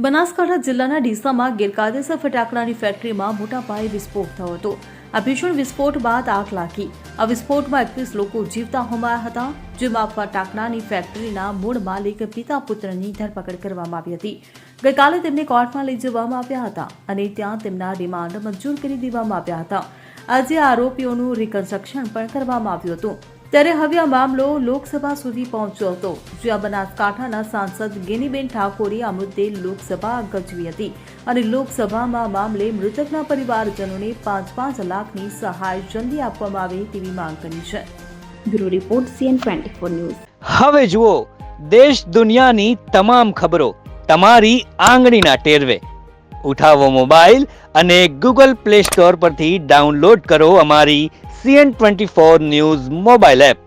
બનાસકાંઠા જિલ્લાના ડીસામાં ગેરકાયદેસર ફટાકડાની ફેક્ટરીમાં મોટા પાયે વિસ્ફોટ થયો હતો. આ ભીષણ વિસ્ફોટ બાદ આગ લાગી. આ વિસ્ફોટમાં 21 લોકો જીવતા હોમાયા હતા, જેમાં ફટાકડાની ફેક્ટરીના મૂળ માલિક પિતા પુત્રની ધરપકડ કરવામાં આવી હતી. ગઈકાલે તેમને કોર્ટમાં લઈ જવામાં આવ્યા હતા અને ત્યાં તેમના રિમાન્ડ મંજૂર કરી દેવામાં આવ્યા હતા. આજે આરોપીઓનું રિકન્સ્ટ્રક્શન પણ કરવામાં આવ્યું હતું. ત્યારે હવે આ મામલો લોકસભા સુધી પહોંચ્યો હતો, જ્યાં બનાસકાંઠાના સાંસદ ગેનીબેન ઠાકોરે આ મુદ્દે લોકસભા ગજવી હતી અને લોકસભામાં મામલે મૃતકના પરિવારજનોને 5-5 લાખની સહાય જલ્દી આપવામાં આવે તેવી માંગ કરી છે. Bureau report CN24 news. હવે જુઓ દેશ દુનિયાની તમામ ખબરો તમારી આંગળીના ટેરવે. ઉઠાવો મોબાઈલ અને Google Play Store પરથી ડાઉનલોડ કરો અમારી CN24 ન્યૂઝ મોબાઈલ એપ.